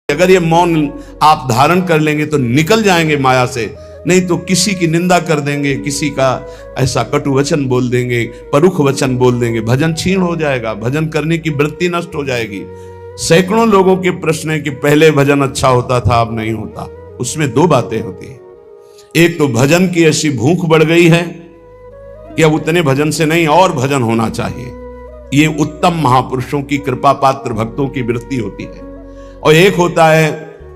अगर ये मौन आप धारण कर लेंगे तो निकल जाएंगे माया से, नहीं तो किसी की निंदा कर देंगे, किसी का ऐसा कटु वचन बोल देंगे, परुख वचन बोल देंगे, भजन छीण हो जाएगा, भजन करने की वृत्ति नष्ट हो जाएगी। सैकड़ों लोगों के प्रश्न है कि पहले भजन अच्छा होता था, अब नहीं होता। उसमें दो बातें होती है, एक तो भजन की ऐसी भूख बढ़ गई है कि अब उतने भजन से नहीं और भजन होना चाहिए, ये उत्तम महापुरुषों की कृपा पात्र भक्तों की वृत्ति होती है। और एक होता है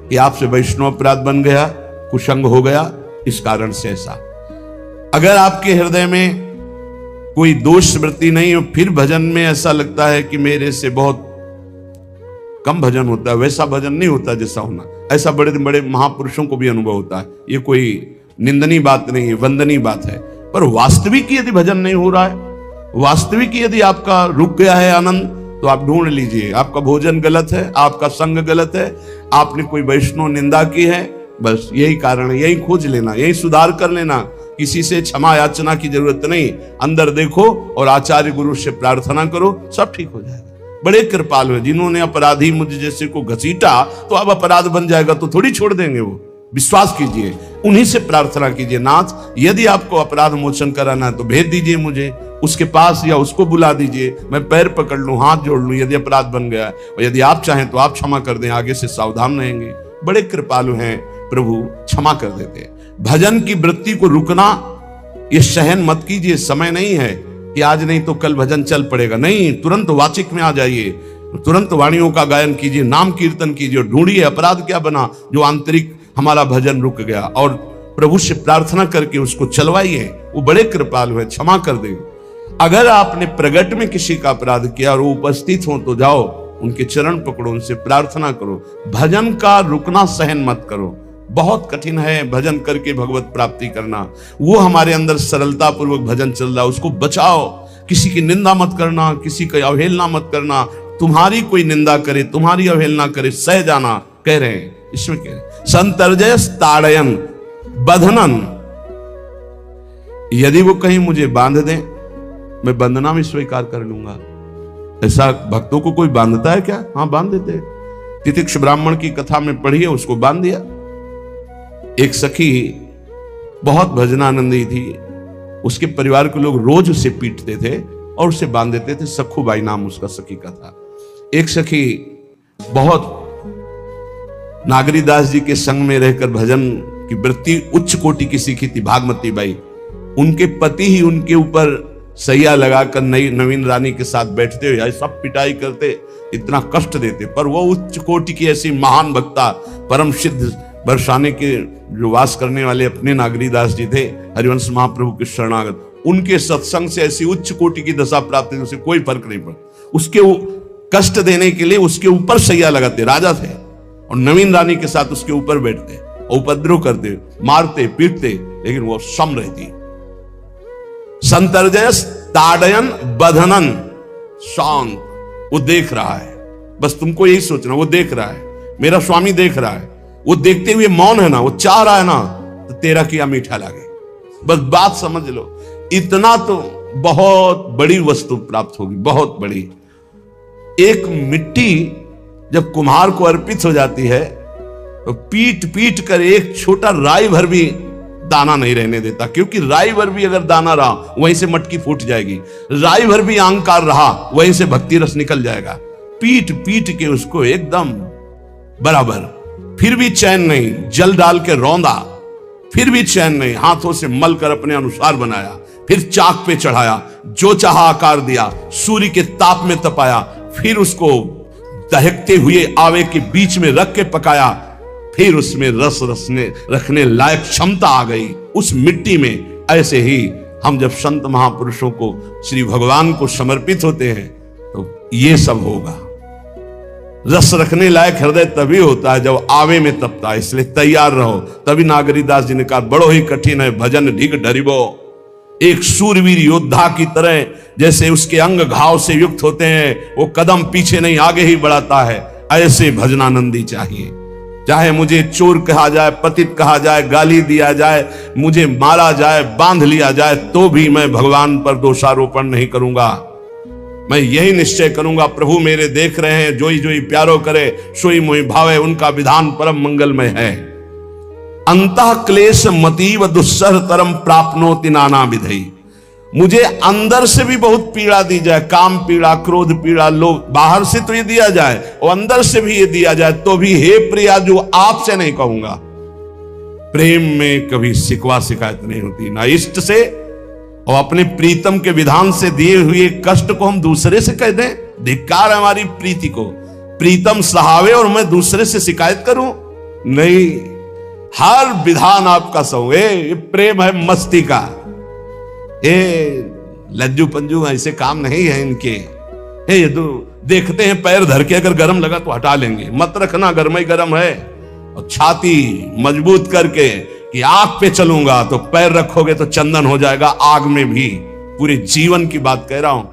कि आपसे वैष्णव अपराध बन गया, कुसंग हो गया, इस कारण से ऐसा। अगर आपके हृदय में कोई दोष वृत्ति नहीं हो, फिर भजन में ऐसा लगता है कि मेरे से बहुत कम भजन होता है, वैसा भजन नहीं होता जैसा होना। ऐसा बड़े बड़े महापुरुषों को भी अनुभव होता है। ये कोई निंदनीय बात नहीं है, वंदनीय बात है। पर वास्तविक यदि भजन नहीं हो रहा है, वास्तविक यदि आपका रुक गया है आनंद, तो आप ढूंढ लीजिए, आपका भोजन गलत है, आपका संग गलत है, आपने कोई वैष्णव निंदा की है, बस यही कारण है। यही खोज लेना, यही सुधार कर लेना, किसी से क्षमा याचना की जरूरत नहीं। अंदर देखो और आचार्य गुरु से प्रार्थना करो, सब ठीक हो जाएगा। बड़े कृपालु है, जिन्होंने अपराधी मुझ जैसे को घसीटा तो अब अपराध बन जाएगा तो थोड़ी छोड़ देंगे वो। विश्वास कीजिए, उन्हीं से प्रार्थना कीजिए, नाथ यदि आपको अपराध मोचन कराना है तो भेज दीजिए मुझे उसके पास, या उसको बुला दीजिए, मैं पैर पकड़ लूं, हाथ जोड़ लूं यदि अपराध बन गया है, और यदि आप चाहें तो आप क्षमा कर दें, आगे से सावधान रहेंगे। बड़े कृपालु हैं प्रभु, क्षमा कर देते हैं। भजन की वृत्ति को रुकना ये सहन मत कीजिए, समय नहीं है कि आज नहीं तो कल भजन चल पड़ेगा, नहीं, तुरंत वाचिक में आ जाइए, तुरंत वाणियों का गायन कीजिए, नाम कीर्तन कीजिए, ढूंढिए अपराध क्या बना जो आंतरिक हमारा भजन रुक गया, और प्रभु से प्रार्थना करके उसको चलवाइए। वो बड़े कृपालु है, क्षमा कर देंगे। अगर आपने प्रगट में किसी का अपराध किया और वो उपस्थित हो तो जाओ, उनके चरण पकड़ो, उनसे प्रार्थना करो। भजन का रुकना सहन मत करो, बहुत कठिन है भजन करके भगवत प्राप्ति करना। वो हमारे अंदर सरलता पूर्वक भजन चल रहा है, उसको बचाओ। किसी की निंदा मत करना, किसी की अवहेलना मत करना। तुम्हारी कोई निंदा करे, तुम्हारी अवहेलना करे, सह जाना, कह रहे हैं इसमें कह रहे संतर्जय ताड़यन बंधनन। यदि वो कहीं मुझे बांध दें, मैं बंधना भी स्वीकार कर लूंगा। ऐसा भक्तों को कोई बांधता है क्या? हाँ, बांध देते। तितिक्ष ब्राह्मण की कथा में पढ़िए, उसको बांध दिया। एक सखी बहुत भजनानंदी थी, उसके परिवार के लोग रोज उसे पीटते थे और उसे बांध देते थे। सखुबाई नाम उसका सखी का था। एक सखी बहुत नागरीदास जी के संग में रहकर भजन की वृत्ति उच्च कोटि की सीखी थी, भागमती बाई। उनके पति ही उनके ऊपर सैया लगाकर नवीन रानी के साथ बैठते हुए सब पिटाई करते, इतना कष्ट देते, पर वो उच्च कोटि की ऐसी महान भक्ता, परम सिद्ध बरसाने के जो वास करने वाले अपने नागरीदास जी थे, हरिवंश महाप्रभु के शरणागत, उनके सत्संग से ऐसी उच्च कोटि की दशा प्राप्त हुई, उसे कोई फर्क नहीं पड़ा। उसके कष्ट देने के लिए उसके ऊपर सैया लगाते, राजा थे, और नवीन रानी के साथ उसके ऊपर बैठते, उपद्रव करते, मारते पीटते, लेकिन वो सम रहती। संतर्जयस ताड़यन बंधनन, शांत, वो देख रहा है, बस तुमको यही सोचना, वो देख रहा है, मेरा स्वामी देख रहा है। वो देखते हुए मौन है ना, वो चाह रहा है ना, तो तेरा किया मीठा लगे, बस बात समझ लो। इतना तो बहुत बड़ी वस्तु प्राप्त होगी, बहुत बड़ी। एक मिट्टी जब कुम्हार को अर्पित हो जाती है तो पीट पीट कर एक छोटा राई भर भी दाना नहीं रहने देता, क्योंकि राई भर भी अगर दाना रहा वहीं से मटकी फूट जाएगी, राई भर भी अहंकार रहा वहीं से भक्ति रस निकल जाएगा। पीट पीट के उसको एकदम बराबर, फिर भी चैन नहीं, जल डाल के रौंदा, फिर भी चैन नहीं, हाथों से मल कर अपने अनुसार बनाया, फिर चाक पे चढ़ाया, जो चाहा आकार दिया, सूर्य के ताप में तपाया, फिर उसको दहकते हुए आवे के बीच में रख के पकाया, फिर उसमें रस रखने लायक क्षमता आ गई उस मिट्टी में। ऐसे ही हम जब संत महापुरुषों को, श्री भगवान को समर्पित होते हैं तो ये सब होगा। रस रखने लायक हृदय तभी होता है जब आवे में तपता है, इसलिए तैयार रहो। तभी नागरीदास जी ने कहा, बड़ो ही कठिन है भजन ढिग डरिबो। एक सूरवीर योद्धा की तरह जैसे उसके अंग घाव से युक्त होते हैं, वो कदम पीछे नहीं आगे ही बढ़ाता है, ऐसे भजनानंदी चाहिए। चाहे मुझे चोर कहा जाए, पतित कहा जाए, गाली दिया जाए, मुझे मारा जाए, बांध लिया जाए, तो भी मैं भगवान पर दोषारोपण नहीं करूंगा। मैं यही निश्चय करूंगा, प्रभु मेरे देख रहे हैं, जोई जोई प्यारो करे सोई मोहि भावे, उनका विधान परम मंगलमय है। अंतः क्लेश मतीव दुस्सह तरम प्राप्नोति नाना विधि। मुझे अंदर से भी बहुत पीड़ा दी जाए, काम पीड़ा, क्रोध पीड़ा, लोभ, बाहर से तो ये दिया जाए और अंदर से भी ये दिया जाए, तो भी हे प्रिया जो आपसे नहीं कहूंगा। प्रेम में कभी शिकवा शिकायत नहीं होती, ना इष्ट से और अपने प्रीतम के विधान से दिए हुए कष्ट को हम दूसरे से कह दें। धिक्कार हमारी प्रीति को, प्रीतम सहावे और मैं दूसरे से शिकायत करूं? नहीं, हर विधान आपका सहो। ये प्रेम है मस्ती का, ये लज्जू पंजू ऐसे काम नहीं है इनके। ये तो देखते हैं पैर धर के अगर गर्म लगा तो हटा लेंगे, मत रखना गर्म ही गर्म है। और छाती मजबूत करके कि आग पे चलूंगा तो पैर रखोगे तो चंदन हो जाएगा आग में भी। पूरे जीवन की बात कह रहा हूं,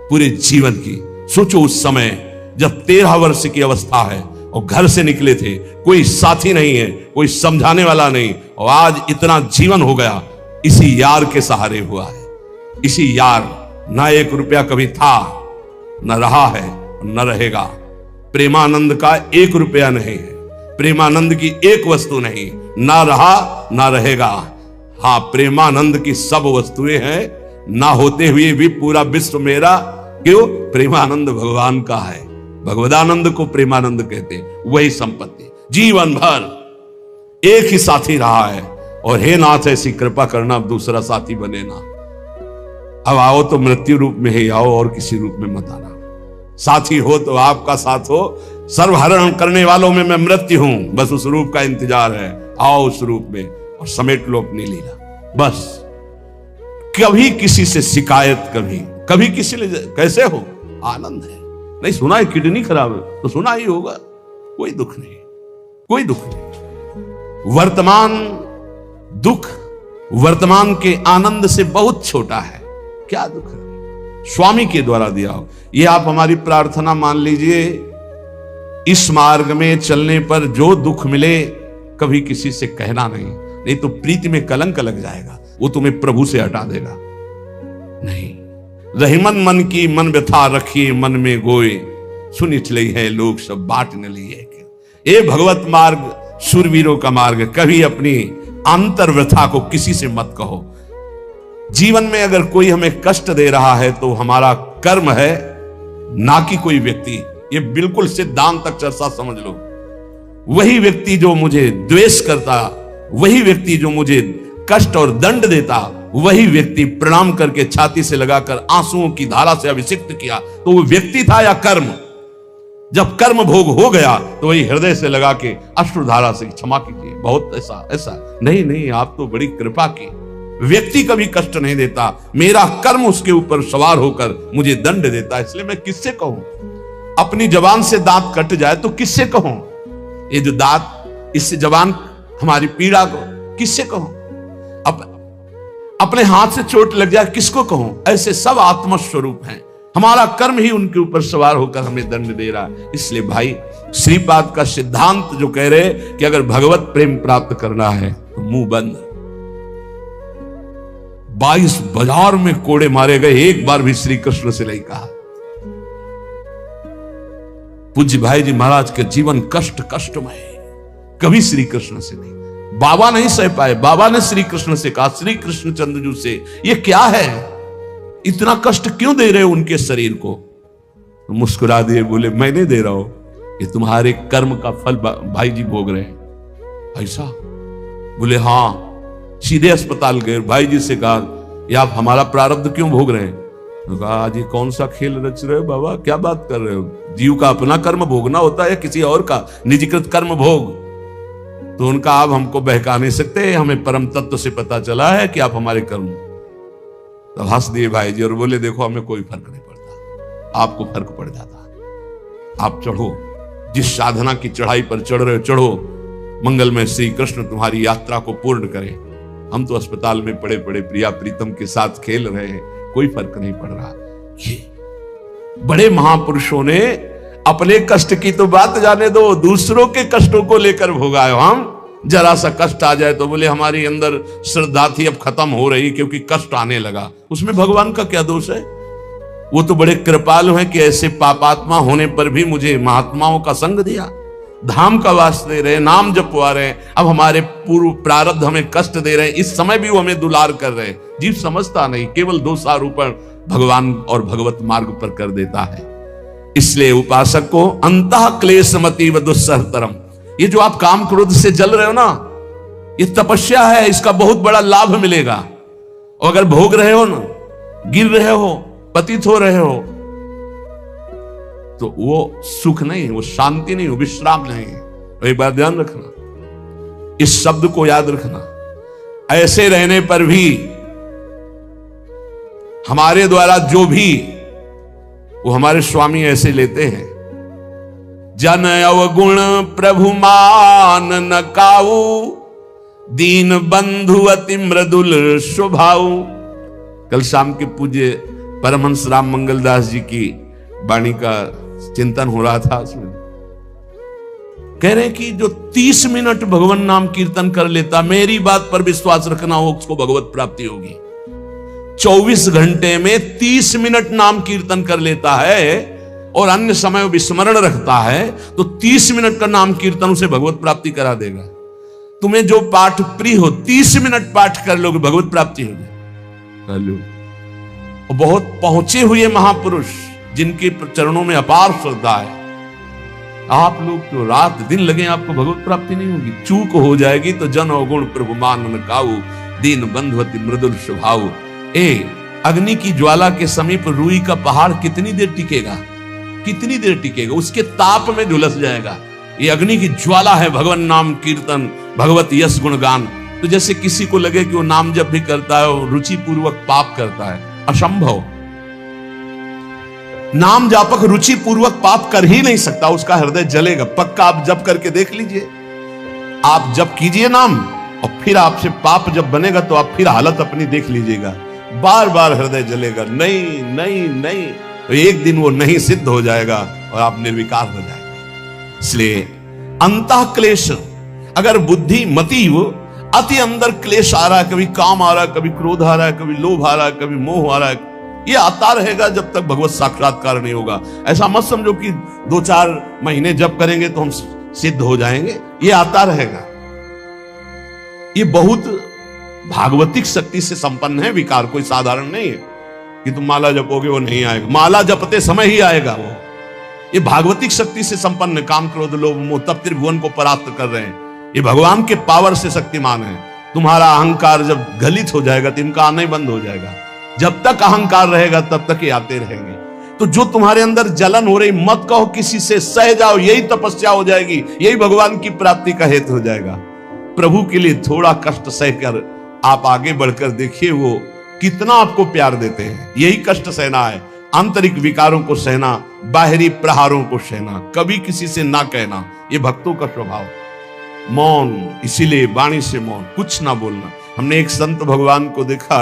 पूरे जीवन की। सोचो उस समय जब 13 वर्ष की अवस्था है और घर से निकले थे, कोई साथी नहीं है, कोई समझाने वाला नहीं, और आज इतना जीवन हो गया इसी यार के सहारे हुआ है। इसी यार, ना 1 रुपया कभी था, न रहा है, न रहेगा। प्रेमानंद का 1 रुपया नहीं है, प्रेमानंद की 1 वस्तु नहीं, ना रहा ना रहेगा। हाँ, प्रेमानंद की सब वस्तुएं हैं, ना होते हुए भी पूरा विश्व मेरा। क्यों? प्रेमानंद भगवान का है, भगवदानंद को प्रेमानंद कहते हैं। वही संपत्ति जीवन भर एक ही साथी रहा है। और हे नाथ ऐसी कृपा करना, अब दूसरा साथी बने ना। अब आओ तो मृत्यु रूप में ही आओ और किसी रूप में मत आना। साथी हो तो आपका साथ हो, सर्वहरण करने वालों में मैं मृत्यु हूं, बस उस रूप का इंतजार है। आओ उस रूप में और समेट लो अपनी लीला। बस कभी किसी से शिकायत, कभी किसी ने कैसे हो, आनंद है। नहीं सुना है किडनी खराब है तो सुना ही होगा, कोई दुख नहीं, कोई दुख नहीं। वर्तमान दुख वर्तमान के आनंद से बहुत छोटा है। क्या दुख है? स्वामी के द्वारा दिया हो। ये आप हमारी प्रार्थना मान लीजिए, इस मार्ग में चलने पर जो दुख मिले कभी किसी से कहना नहीं तो प्रीति में कलंक लग जाएगा, वो तुम्हें प्रभु से हटा देगा। नहीं, रहीमन मन की मन व्यथा रखिए मन में गोए, सुनि चले है लोग सब बाट न लिए। ये भगवत मार्ग शूरवीरों का मार्ग। कभी अपनी अंतर व्यथा को किसी से मत कहो। जीवन में अगर कोई हमें कष्ट दे रहा है तो हमारा कर्म है, ना कि कोई व्यक्ति। ये बिल्कुल सिद्धांत तक चर्चा समझ लो। वही व्यक्ति जो मुझे द्वेष करता, वही व्यक्ति जो मुझे कष्ट और दंड देता, वही व्यक्ति प्रणाम करके छाती से लगाकर आंसुओं की धारा से अभिषिक्त किया, तो वो व्यक्ति था या कर्म? जब कर्म भोग हो गया तो वही हृदय से लगा के अश्रुधारा से क्षमा कीजिए, बहुत ऐसा नहीं, आप तो बड़ी कृपा की। व्यक्ति कभी कष्ट नहीं देता, मेरा कर्म उसके ऊपर सवार होकर मुझे दंड देता। इसलिए मैं किससे कहूं? अपनी जबान से दांत कट जाए तो किससे कहूं? ये जो दांत, इससे जबान हमारी पीड़ा को किससे कहूं? अपने हाथ से चोट लग जाए किसको कहूं? ऐसे सब आत्मस्वरूप हैं, हमारा कर्म ही उनके ऊपर सवार होकर हमें दंड दे रहा है। इसलिए भाई, श्रीपाद का सिद्धांत जो कह रहे कि अगर भगवत प्रेम प्राप्त करना है तो मुंह बंद। 22 बाजार में कोड़े मारे गए, एक बार भी श्री कृष्ण से नहीं कहा। पूज्य भाई जी महाराज के जीवन कष्टमय, कभी श्री कृष्ण से नहीं। बाबा नहीं सह पाए, बाबा ने श्री कृष्ण से कहा, श्री कृष्ण चंद्रजू से, ये क्या है, इतना कष्ट क्यों दे रहे हो उनके शरीर को? तो मुस्कुरा दिए, बोले मैं नहीं दे रहा हूं, ये तुम्हारे कर्म का फल भाई जी भोग रहे हैं। ऐसा? बोले हाँ। सीधे अस्पताल गए, भाई जी से कहा, ये आप हमारा प्रारब्ध क्यों भोग रहे हैं? तो कहा, आज ये कौन सा खेल रच रहे हो बाबा, क्या बात कर रहे हो? जीव का अपना कर्म भोगना होता है या किसी और का निजीकृत कर्म भोग? तो उनका आप हमको बहका नहीं सकते, हमें परम तत्व से पता चला है कि आप हमारे कर्म। तो हंस दिए भाई जी और बोले, देखो हमें कोई फर्क नहीं पड़ता, आपको फर्क पड़ जाता। आप चढ़ो, जिस साधना की चढ़ाई पर चढ़ रहे हो चढ़ो, मंगलमय श्री कृष्ण तुम्हारी यात्रा को पूर्ण करें। हम तो अस्पताल में पड़े पड़े प्रिया प्रीतम के साथ खेल रहे हैं, कोई फर्क नहीं पड़ रहा। ये बड़े महापुरुषों ने अपने कष्ट की तो बात जाने दो, दूसरों के कष्टों को लेकर भोगाए। हम जरा सा कष्ट आ जाए तो बोले हमारी अंदर श्रद्धा थी अब खत्म हो रही क्योंकि कष्ट आने लगा। उसमें भगवान का क्या दोष है? वो तो बड़े कृपालु हैं कि ऐसे पापात्मा होने पर भी मुझे महात्माओं का संग दिया, धाम का वास दे रहे, नाम जपवा रहे। अब हमारे पूर्व प्रारब्ध हमें कष्ट दे रहे हैं, इस समय भी वो हमें दुलार कर रहे हैं। जीव समझता नहीं, केवल दोषारोपण भगवान और भगवत मार्ग पर कर देता है। इसलिए उपासक को अंतः क्लेशमति व दुस्सहतरम, ये जो आप काम क्रोध से जल रहे हो ना, ये तपस्या है, इसका बहुत बड़ा लाभ मिलेगा। और अगर भोग रहे हो ना, गिर रहे हो, पतित हो रहे हो, तो वो सुख नहीं है, वो शांति नहीं, वो विश्राम नहीं है। तो एक बार ध्यान रखना, इस शब्द को याद रखना। ऐसे रहने पर भी हमारे द्वारा जो भी, वो हमारे स्वामी ऐसे लेते हैं, जन अवगुण प्रभु मान न काऊ, दीन बंधु अति मृदुल स्वभाव। कल शाम के पूज्य परमहंस राम मंगलदास जी की वाणी का चिंतन हो रहा था, उसमें कह रहे हैं कि जो 30 मिनट भगवान नाम कीर्तन कर लेता, मेरी बात पर विश्वास रखना हो, उसको भगवत प्राप्ति होगी। 24 घंटे में 30 मिनट नाम कीर्तन कर लेता है और अन्य समय विस्मरण रखता है, तो 30 मिनट का नाम कीर्तन उसे भगवत प्राप्ति करा देगा। तुम्हें जो पाठ प्रिय हो, 30 मिनट पाठ कर लोगे, भगवत प्राप्ति होगी। बहुत पहुंचे हुए महापुरुष जिनके चरणों में अपार श्रद्धा है, आप लोग तो रात दिन लगे, आपको भगवत प्राप्ति नहीं होगी। चूक हो जाएगी तो जन अवगुण प्रभु मान न काऊ, दीन बंधुअति मृदुल स्वभाव। अग्नि की ज्वाला के समीप रुई का पहाड़ कितनी देर टिकेगा, कितनी देर टिकेगा, उसके ताप में झुलस जाएगा। ये अग्नि की ज्वाला है भगवान नाम कीर्तन, भगवत यश गुणगान। तो जैसे किसी को लगे कि वो नाम जब भी करता है वो रुचि पूर्वक पाप करता है, असंभव। नाम जापक रुचि पूर्वक पाप कर ही नहीं सकता, उसका हृदय जलेगा। पक्का आप जप करके देख लीजिए, आप जप कीजिए नाम, और फिर आपसे पाप जब बनेगा तो आप फिर हालत अपनी देख लीजिएगा, बार बार हृदय जलेगा, नहीं नहीं नहीं। तो एक दिन वो नहीं सिद्ध हो जाएगा और आप निर्विकार हो जाएंगे। इसलिए अंतः क्लेश, अगर बुद्धि मति अति अंदर क्लेश आ रहा है, कभी काम आ रहा है, कभी क्रोध आ रहा है, कभी लोभ आ रहा है, कभी मोह आ रहा है, ये आता रहेगा जब तक भगवत साक्षात्कार नहीं होगा। ऐसा मत समझो कि 2-4 महीने जप करेंगे तो हम सिद्ध हो जाएंगे, ये आता रहेगा। ये बहुत भागवतिक शक्ति से संपन्न है विकार, कोई साधारण नहीं है कि तुम माला जपोगे वो नहीं आएगा, माला जपते समय ही आएगा वो। ये भागवतिक शक्ति से संपन्न, काम क्रोध लोभ मोह तब त्रिभुवन को परास्त कर रहे हैं। ये भगवान के पावर से शक्तिमान है। तुम्हारा अहंकार जब गलित हो जाएगा तो इनका आना ही बंद हो जाएगा। जब तक अहंकार रहेगा तब तक ये आते रहेंगे। तो जो तुम्हारे अंदर जलन हो रही, मत कहो किसी से, सह जाओ, यही तपस्या हो जाएगी, यही भगवान की प्राप्ति का हेतु हो जाएगा। प्रभु के लिए थोड़ा कष्ट सहकर आप आगे बढ़कर देखिए वो कितना आपको प्यार देते हैं। यही कष्ट सहना है, आंतरिक विकारों को सहना, बाहरी प्रहारों को सहना, कभी किसी से ना कहना, ये भक्तों का स्वभाव। मौन, इसीलिए वाणी से मौन, कुछ ना बोलना। हमने एक संत भगवान को देखा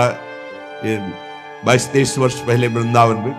22-23 वर्ष पहले वृंदावन में,